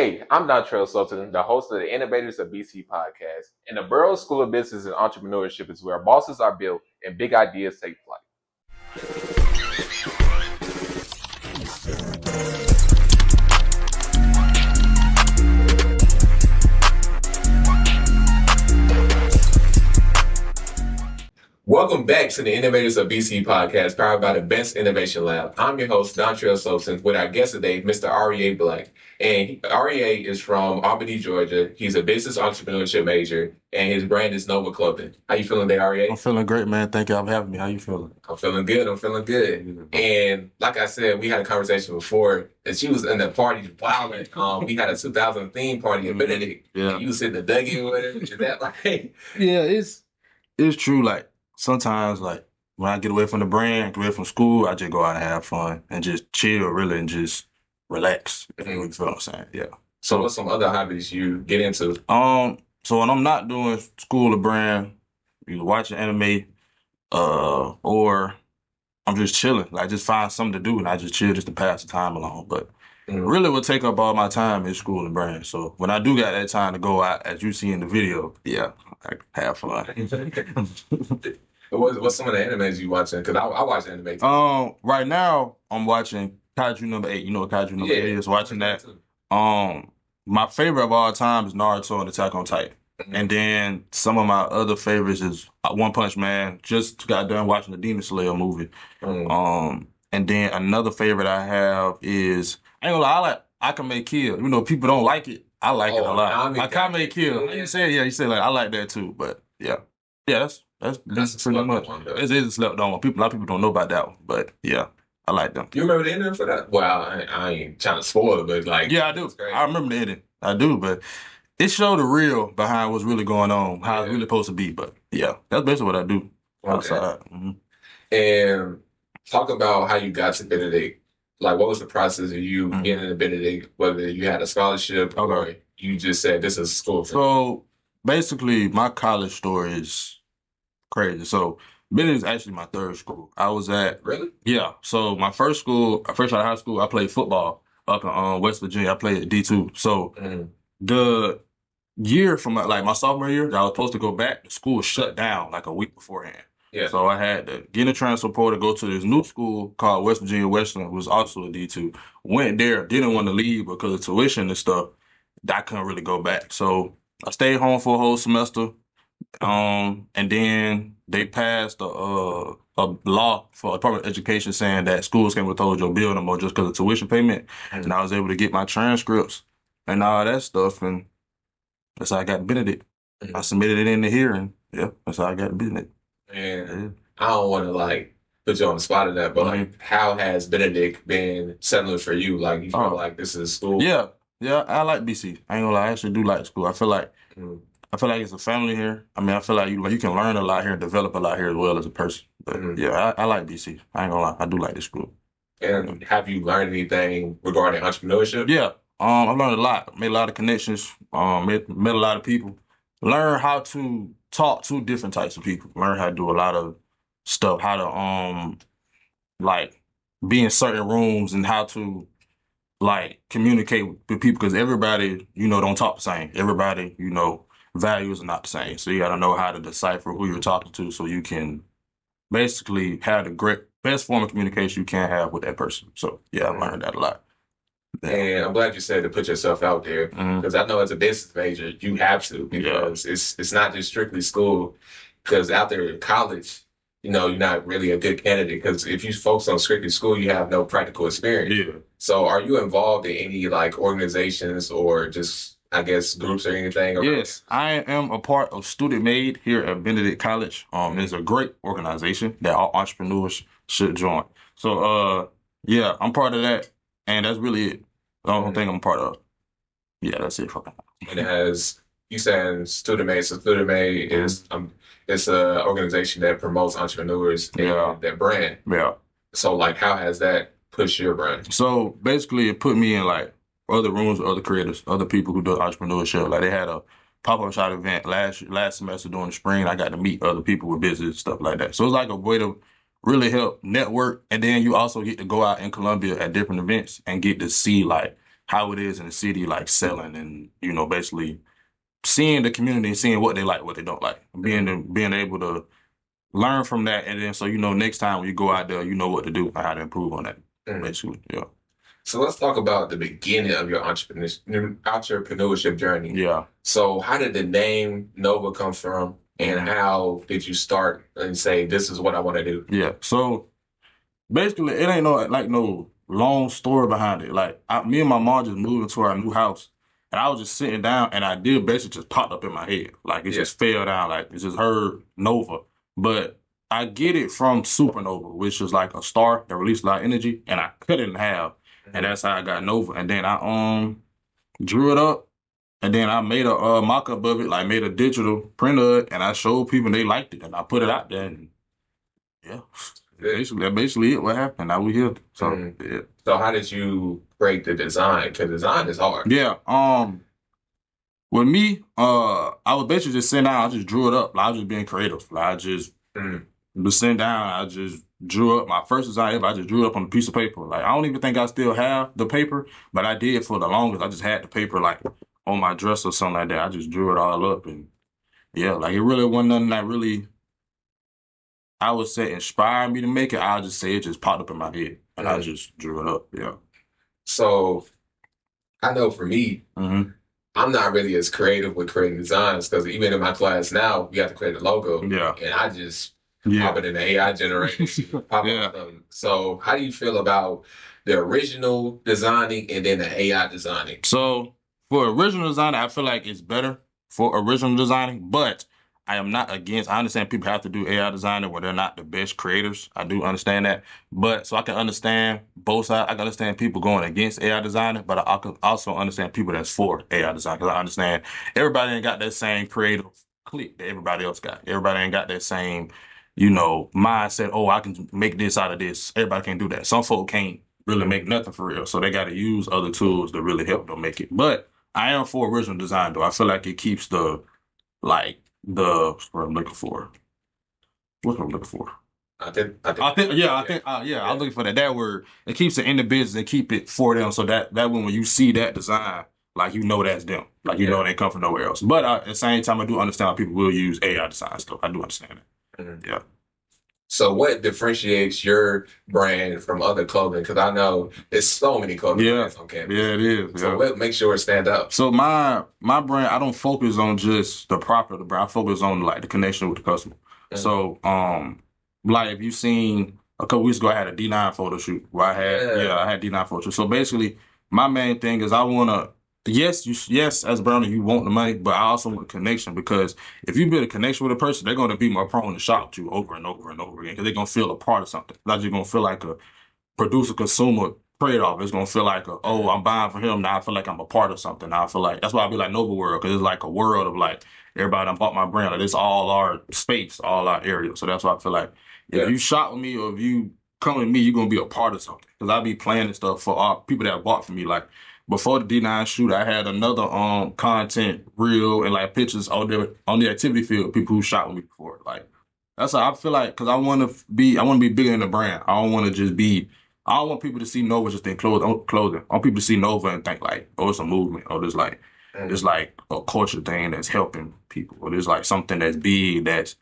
Hey, I'm Dontrell Sultan, the host of the Innovators of BC podcast. And the Burroughs School of Business and Entrepreneurship is where bosses are built and big ideas take flight. Welcome back to the Innovators of BC podcast, powered by the Best Innovation Lab. I'm your host, Dontrell Sultan, with our guest today, Mr. Arie'h Black. And Arie'h is from Albany, Georgia. He's a business entrepreneurship major, and his brand is Novaa Clothing. How you feeling today, Arie'h? I'm feeling great, man. Thank you for having me. How you feeling? I'm feeling good. And like I said, we had a conversation before that she was in the party wilding. We had a 2000 theme party in Benedict. Yeah. And you was in the Dougie with her. Is that like? Yeah, it's true. Like sometimes, like when I get away from the brand, get away from school, I just go out and have fun and just chill, really, and just relax. If you feel what I'm saying? Yeah. So what's some other hobbies you get into? So when I'm not doing school or brand, either watching anime, or I'm just chilling. Like just find something to do and I just chill just to pass the time along. But really what take up all my time is school and brand. So when I do got that time to go out, as you see in the video, yeah, I have fun. What's some of the animes you watching? Because I watch anime too. Right now I'm watching Kaiju number 8. You know what Kaiju number 8 is? Watching that. My favorite of all time is Naruto and Attack on Titan. And then some of my other favorites is One Punch Man. Just got done watching the Demon Slayer movie. And then another favorite I have is, I ain't gonna lie, I Can Make Kill. You know, people don't like it. I like it a lot. I Can Make Kill. You say like I like that too. But yeah, that's pretty much. It is a slept on one. A lot of people don't know about that one. But yeah, I like them. You remember the ending for that? Well, I ain't trying to spoil it, but like, yeah, I do. I remember the ending. I do, but it showed the real behind what's really going on, how it's really supposed to be. But yeah, that's basically what I do outside. And talk about how you got to Benedict. Like, what was the process of you getting into Benedict? Whether you had a scholarship or you just said this is school for So basically, my college story is crazy. So Benedict is actually my third school. I was at Yeah. So my first school, fresh out of high school, I played football up in West Virginia. I played at D2. So the year from my sophomore year, I was supposed to go back. The school shut down like a week beforehand. Yeah. So I had to get a transfer portal to go to this new school called West Virginia Western, which was also a D2. Went there, didn't want to leave because of tuition and stuff. I couldn't really go back. So I stayed home for a whole semester. And then they passed a law for Department of Education saying that schools can't withhold your bill no more just because of tuition payment. And I was able to get my transcripts and all that stuff, and that's how I got Benedict. I submitted it in the hearing. Yeah, that's how I got Benedict. And I don't want to like put you on the spot of that, but like, how has Benedict been settling for you? Like, you feel like this is school? Yeah, I like BC. I ain't gonna lie, I actually do like school. I feel like it's a family here. I mean, I feel like you can learn a lot here and develop a lot here as well as a person. But yeah, I like BC. I ain't gonna lie, I do like this school. And have you learned anything regarding entrepreneurship? Yeah, I've learned a lot. Made a lot of connections. Met a lot of people. Learn how to talk to different types of people. Learn how to do a lot of stuff. How to like be in certain rooms and how to like communicate with people, because everybody don't talk the same. Everybody values are not the same. So you got to know how to decipher who you're talking to, so you can basically have the best form of communication you can have with that person. So yeah, I learned that a lot. And I'm glad you said to put yourself out there, because I know as a business major, you have to, because it's not just strictly school. Because after college, you're not really a good candidate, because if you focus on strictly school, you have no practical experience. Yeah. So are you involved in any like organizations or just, I guess, groups or anything? Yes, I am a part of Student Made here at Benedict College. It's a great organization that all entrepreneurs should join. So yeah, I'm part of that, and that's really it. The only thing I'm a part of. Yeah, that's it. And it has, you saying Student Made, so Student Made is it's an organization that promotes entrepreneurs and their brand. Yeah. So like, how has that pushed your brand? So basically it put me in like other rooms with other creators, other people who do entrepreneurship. Like they had a pop-up shop event last semester during the spring. I got to meet other people with business, stuff like that. So it's like a way to really help network. And then you also get to go out in Columbia at different events and get to see like how it is in the city, like selling and, you know, basically seeing the community and seeing what they like, what they don't like, being able to learn from that. And then, so, you know, next time when you go out there, you know what to do and how to improve on that, basically. Yeah. So let's talk about the beginning of your entrepreneurship journey. Yeah. So how did the name Novaa come from, and how did you start and say, this is what I want to do? Yeah. So basically, it ain't no long story behind it. Like me and my mom just moved into our new house, and I was just sitting down, and idea basically just popped up in my head. Like it just fell down. Like it just heard Novaa, but I get it from supernova, which is like a star that releases a lot of energy, and I cut it in half, and that's how I got Novaa. And then I drew it up, and then I made a mock-up of it, like made a digital print of it, and I showed people, and they liked it, and I put it out there, and yeah. That's basically it. What happened? Now we here. So yeah. So how did you break the design? Because design is hard. Yeah. With me, I was basically just sitting down. I just drew it up. Like, I was just being creative. Like I just was sitting down. I just drew up my first design ever. I just drew it up on a piece of paper. Like I don't even think I still have the paper, but I did for the longest. I just had the paper like on my dresser or something like that. I just drew it all up, and yeah, like it really wasn't nothing that really, I would say, inspired me to make it. I'll just say it just popped up in my head, and I just drew it up. Yeah. So I know for me, I'm not really as creative with creating designs, because even in my class now, we have to create a logo. Yeah. And I just pop it in the AI generator. So how do you feel about the original designing and then the AI designing? So for original designing, I feel like it's better for original designing, but I am not against. I understand people have to do AI designing where they're not the best creators. I do understand that, but so I can understand both sides. I can understand people going against AI designing, but I can also understand people that's for AI design, because I understand everybody ain't got that same creative click that everybody else got. Everybody ain't got that same, you know, mindset. Oh, I can make this out of this. Everybody can't do that. Some folk can't really make nothing for real, so they got to use other tools to really help them make it. But I am for original design, though. I feel like it keeps the what I'm looking for. What I'm looking for. I think I was looking for that word. It keeps it in the business and keep it for them, so that when you see that design, like you know that's them, like you know they come from nowhere else. But at the same time, I do understand how people will use AI design stuff. I do understand that. Yeah. So what differentiates your brand from other clothing? Because I know there's so many clothing brands on campus. Yeah, it is. So what makes yours stand out? So my brand, I don't focus on just the profit of the brand. I focus on like the connection with the customer. So like if you seen a couple weeks ago, I had a D9 photo shoot where I had D9 photo shoot. So basically, my main thing is I wanna. Yes, as a brand, you want the money, but I also want a connection, because if you build a connection with a person, they're going to be more prone to shop you over and over and over again, because they're going to feel a part of something. Not just going to feel like a producer-consumer trade-off. It's going to feel like, I'm buying for him, now I feel like I'm a part of something. Now I feel like, that's why I be like Novaa World, because it's like a world of like, everybody done bought my brand. Like, it's all our space, all our area. So that's why I feel like, if you shop with me or if you come with me, you're going to be a part of something. Because I be planning stuff for all people that bought from me. Like, before the D9 shoot, I had another content reel and like pictures on the activity field, people who shot with me before. Like that's how I feel like, because I want to be bigger in the brand. I don't want to just be. I don't want people to see Novaa just in clothing. I want people to see Novaa and think like, oh, it's a movement, or there's like a culture thing that's helping people, or there's like something that's big that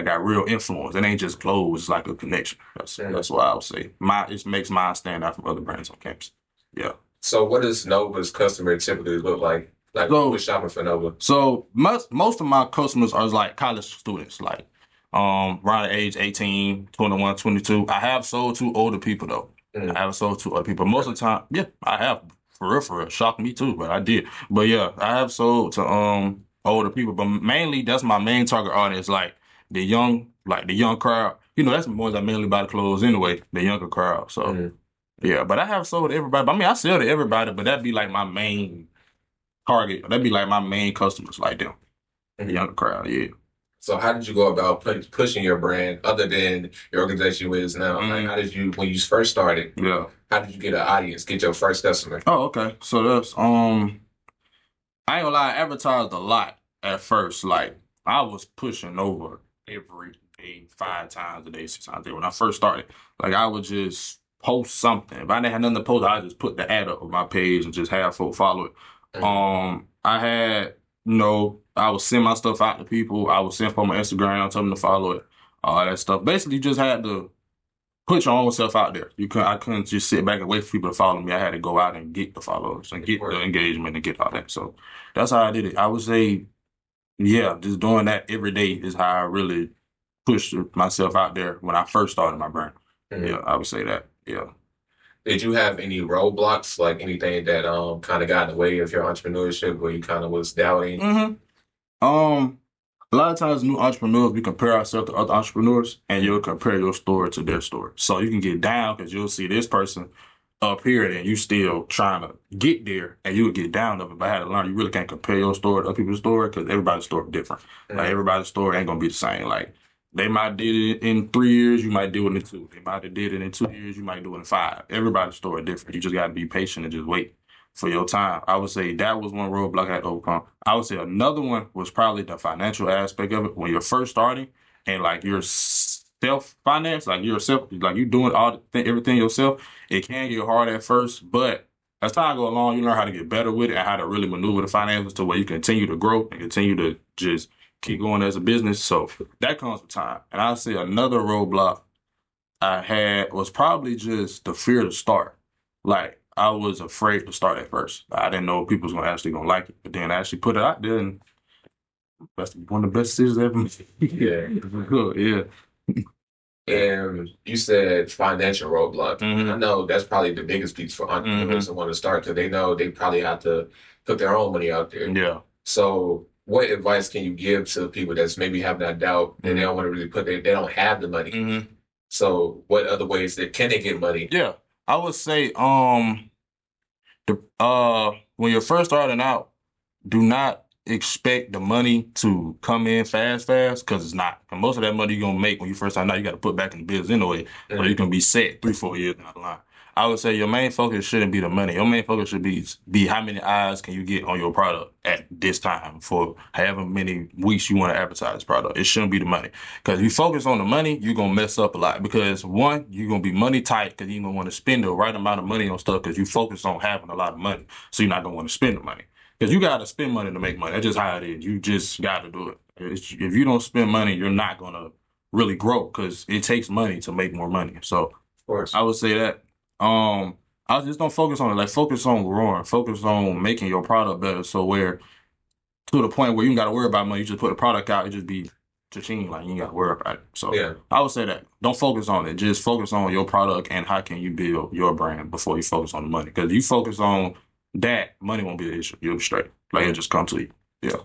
got real influence. It ain't just clothes; it's like a connection. That's what I would say. It makes mine stand out from other brands on campus. Yeah. So what does Novaa's customer typically look like? Like who's shopping for Novaa? So most of my customers are like college students, like around the age 18, 21, 22. I have sold to older people though. I have sold to other people. Most of the time, I have. For real. Shocked me too, but I did. But yeah, I have sold to older people. But mainly that's my main target audience, like the young crowd. You know, that's the ones that mainly buy the clothes anyway, the younger crowd. So yeah, but I have sold to everybody. I mean, I sell to everybody, but that'd be like my main target. That'd be like my main customers, like them, the younger crowd. Yeah. So how did you go about pushing your brand other than your organization is now? Like, how did you, when you first started? Yeah. How did you get an audience, get your first customer? Oh, okay. So that's I ain't gonna lie, I advertised a lot at first. Like I was pushing Novaa every day, 5 times a day, 6 times a day when I first started. Like I would just post something. If I didn't have nothing to post, I just put the ad up on my page and just have folk follow it. I had, I would send my stuff out to people. I would send from my Instagram, tell them to follow it, all that stuff. Basically, you just had to put your own self out there. I couldn't just sit back and wait for people to follow me. I had to go out and get the followers and get the engagement and get all that. So that's how I did it. I would say, yeah, just doing that every day is how I really pushed myself out there when I first started my brand. Yeah, I would say that. Yeah. Did you have any roadblocks, like anything that kind of got in the way of your entrepreneurship, where you kind of was doubting? A lot of times, new entrepreneurs, we compare ourselves to other entrepreneurs, and you'll compare your story to their story. So you can get down because you'll see this person up here, and you still trying to get there, and you'll get down of it. But I had to learn you really can't compare your story to other people's story because everybody's story is different. Like everybody's story ain't gonna be the same. Like they might did it in 3 years, you might do it in 2. They might have did it in 2 years, you might do it in 5. Everybody's story is different. You just gotta be patient and just wait for your time. I would say that was one roadblock I had to overcome. I would say another one was probably the financial aspect of it. When you're first starting and like you're self-finance, like yourself, like you doing everything yourself, it can get hard at first, but as time goes along, you learn how to get better with it and how to really maneuver the finances to where you continue to grow and continue to just keep going as a business. So that comes with time. And I'd say another roadblock I had was probably just the fear to start. Like I was afraid to start at first. I didn't know people was gonna like it, but then I actually put it out there, and that's one of the best decisions I ever made. Yeah. And you said financial roadblock. I know that's probably the biggest piece for entrepreneurs that want to start because they know they probably have to put their own money out there. Yeah. So what advice can you give to people that's maybe have that doubt and they don't want to really they don't have the money? So what other ways can they get money? Yeah. I would say when you're first starting out, do not expect the money to come in fast, because it's not. And most of that money you're gonna make when you first start out, you got to put back in the business anyway, so you can be set 3-4 years down the line. I would say your main focus shouldn't be the money. Your main focus should be how many eyes can you get on your product at this time for however many weeks you want to advertise this product. It shouldn't be the money. Because if you focus on the money, you're going to mess up a lot. Because one, you're going to be money tight because you're going to want to spend the right amount of money on stuff because you focus on having a lot of money. So you're not going to want to spend the money. Because you got to spend money to make money. That's just how it is. You just got to do it. If you don't spend money, you're not going to really grow because it takes money to make more money. So of course, I would say that. I just don't focus on it. Like focus on growing, focus on making your product better. So where to the point where you ain't got to worry about money, you just put a product out, it just be cha-ching, like you ain't got to worry about it. So yeah, I would say that. Don't focus on it. Just focus on your product and how can you build your brand before you focus on the money. Because if you focus on that, money won't be an issue. You'll be straight. Like it'll just come to you. Yeah.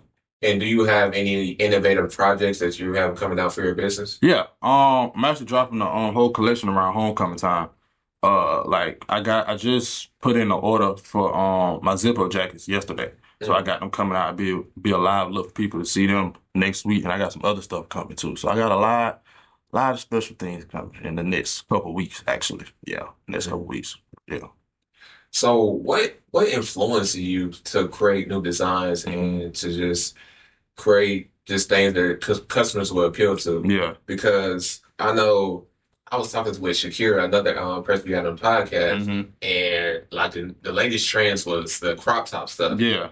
And do you have any innovative projects that you have coming out for your business? Yeah. I'm actually dropping the whole collection around homecoming time. I just put in an order for my Zippo jackets yesterday. So I got them coming out. Be a live look for people to see them next week, and I got some other stuff coming too. So I got a lot of special things coming in the next couple of weeks, actually. Yeah, next couple of weeks. Yeah. So what influenced you to create new designs and to just create just things that customers will appeal to? Yeah. Because I know I was talking with Shakira, another person we had on the podcast, and like the latest trends was the crop top stuff. Yeah.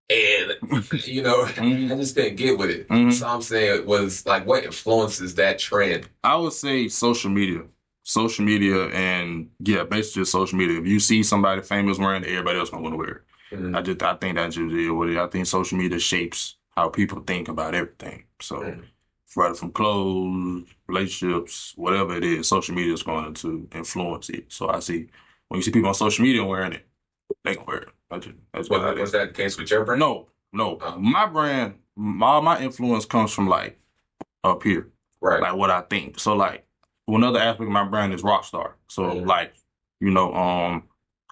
And I just couldn't get with it. So I'm saying it was like, what influences that trend? I would say social media. Social media and basically just social media. If you see somebody famous wearing it, everybody else gonna want to wear it. I think that's just what it is. I think social media shapes how people think about everything. So right from clothes, relationships, whatever it is, social media is going to influence it. So I see when you see people on social media wearing it, they gonna wear it. Was that the case with your brand? No. My brand, all my influence comes from like up here. Right. Like what I think. So like another aspect of my brand is rock star. So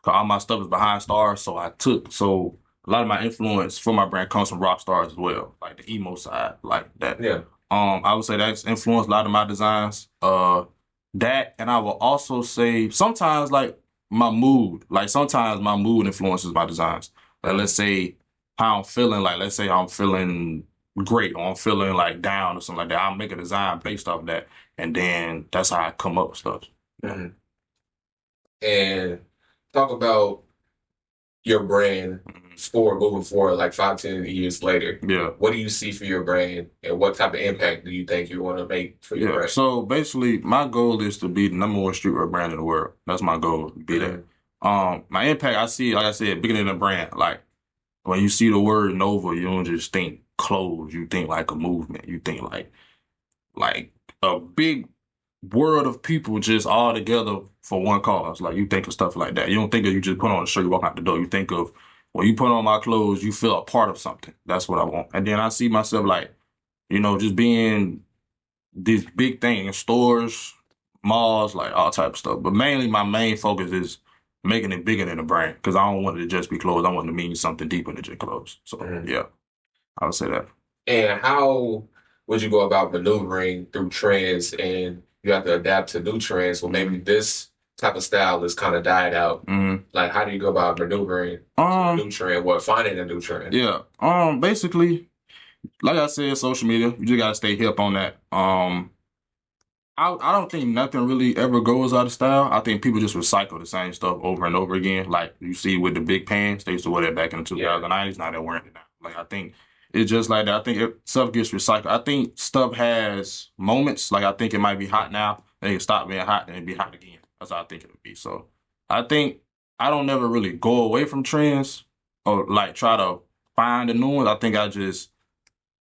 all my stuff is behind stars. So a lot of my influence for my brand comes from rock stars as well. Like the emo side, like that. Yeah. I would say that's influenced a lot of my designs. That, and I will also say sometimes like my mood. Like sometimes my mood influences my designs. Like let's say how I'm feeling. Like let's say I'm feeling great or I'm feeling like down or something like that. I'll make a design based off that, and then that's how I come up with stuff. and talk about your brand for moving forward, like 5, 10 years later. Yeah. What do you see for your brand, and what type of impact do you think you want to make for your brand? So basically, my goal is to be the number one streetwear brand in the world. That's my goal. To be that. My impact, I see, like I said, bigger than a brand. Like when you see the word Novaa, you don't just think clothes. You think like a movement. You think like a big world of people just all together for one cause. Like you think of stuff like that. You don't think of you just put on a shirt, you walk out the door. You think of when you put on my clothes, you feel a part of something. That's what I want. And then I see myself like, just being this big thing in stores, malls, like all type of stuff. But mainly my main focus is making it bigger than a brand because I don't want it to just be clothes. I want it to mean something deeper than just clothes. So yeah, I would say that. And how would you go about maneuvering through trends, and you have to adapt to new trends? Well, maybe this type of style is kind of died out. Like, how do you go about maneuvering to a new trend? What, finding a new trend? Yeah. Basically, like I said, social media. You just gotta stay hip on that. I don't think nothing really ever goes out of style. I think people just recycle the same stuff over and over again. Like you see with the big pants, they used to wear that back in the 2090s. Now they're wearing it now. Like I think it's just like that. I think stuff gets recycled. I think stuff has moments. Like I think it might be hot now, then it stop being hot, and it be hot again. That's how I think it would be. So I think I don't never really go away from trends or like try to find a new one. I think I just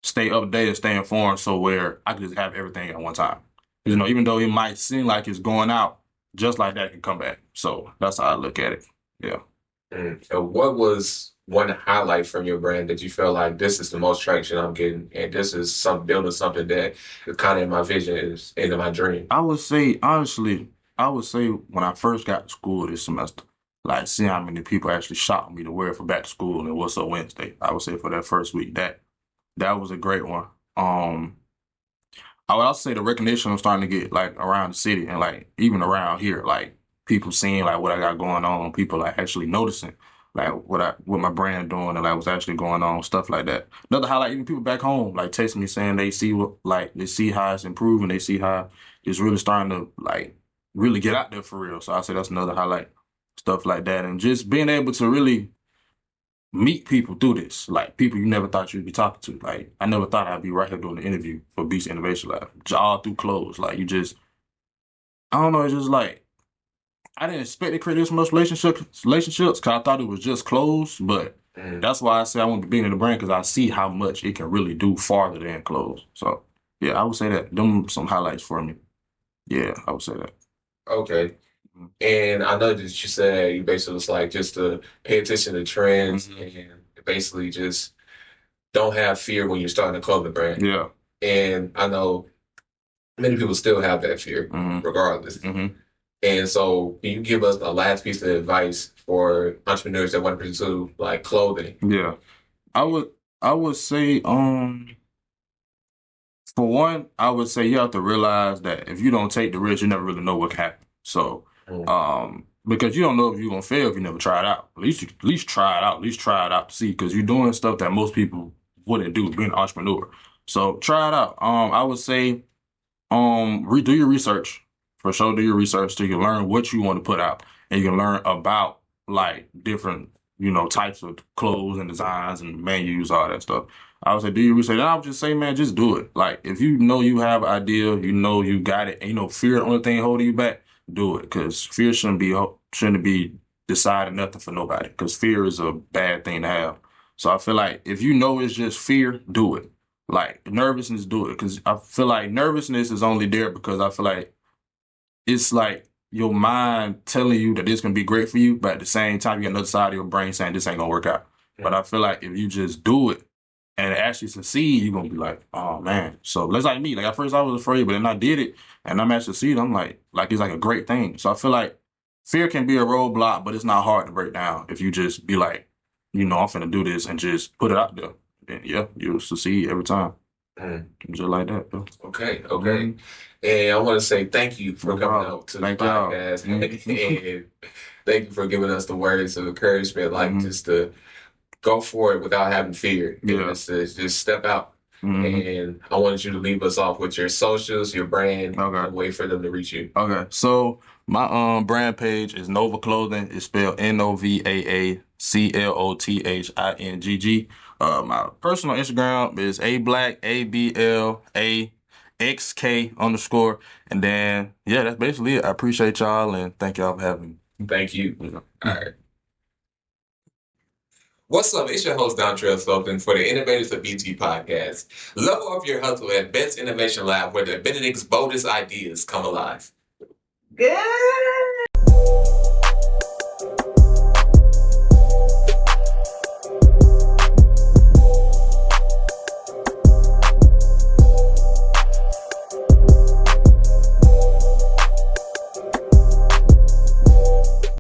stay updated, stay informed, so where I can just have everything at one time. Even though it might seem like it's going out, just like that can come back. So that's how I look at it. Yeah. So what was one highlight from your brand that you felt like this is the most traction I'm getting, and this is building something that is kind of in my vision, is into my dream? I would say, honestly, when I first got to school this semester, like seeing how many people actually shopped me to wear for back to school and What's Up Wednesday. I would say for that first week, that was a great one. I would also say the recognition I'm starting to get like around the city and like even around here, like people seeing like what I got going on, people like actually noticing like what my brand doing and like what's actually going on, stuff like that. Another highlight, even people back home like text me saying they see how it's improving, they see how it's really starting to like really get out there for real. So I say that's another highlight, stuff like that, and just being able to really meet people through this, like people you never thought you'd be talking to. Like I never thought I'd be right here doing an interview for Beast Innovation Lab, all through clothes. Like I don't know, it's just like I didn't expect to create this much relationships because I thought it was just clothes, but that's why I say I want to be in the brand because I see how much it can really do farther than clothes. So yeah, I would say that them some highlights for me. Yeah, I would say that. Okay. And I know that you said you basically was like just to pay attention to trends and basically just don't have fear when you're starting a clothing brand. Yeah. And I know many people still have that fear regardless. And so can you give us a last piece of advice for entrepreneurs that want to pursue like clothing? Yeah. I would say, for one, I would say you have to realize that if you don't take the risk, you never really know what can happen. So, because you don't know if you're gonna fail if you never try it out. At least try it out. At least try it out to see, because you're doing stuff that most people wouldn't do, being an entrepreneur. So try it out. I would say, do your research. For sure, do your research so you can learn what you want to put out, and you can learn about like different, types of clothes and designs and menus, all that stuff. I would say do your research. And I would just say, man, just do it. Like if you know you have an idea, you got it, and fear the only thing holding you back, do it. Because fear shouldn't be deciding nothing for nobody. Because fear is a bad thing to have. So I feel like if you know it's just fear, do it. Like nervousness, do it. Because I feel like nervousness is only there because I feel like it's like your mind telling you that this can be great for you, but at the same time, you got another side of your brain saying this ain't gonna work out. But I feel like if you just do it and actually succeed, you're gonna be like, oh man. So that's like me. Like at first I was afraid, but then I did it and I'm actually succeeding. I'm like it's like a great thing. So I feel like fear can be a roadblock, but it's not hard to break down if you just be like, I'm finna do this and just put it out there. Then yeah, you'll succeed every time. Just like that. Though. Okay. And I want to say thank you for coming out to the podcast. And thank you for giving us the words of encouragement, like just to go for it without having fear. Yeah. Just step out. And I wanted you to leave us off with your socials, your brand, Okay. and wait for them to reach you. Okay. So my brand page is Novaa Clothing. It's spelled NOVAACLOTHINGG. My personal Instagram is ABlackABLAXK_. And then yeah, that's basically it. I appreciate y'all and thank y'all for having me. Thank you. All right. What's up? It's your host, Dontrell Slocum, for the Innovators of BT podcast. Level up your hustle at Best Innovation Lab, where the Benedict's boldest ideas come alive. Good.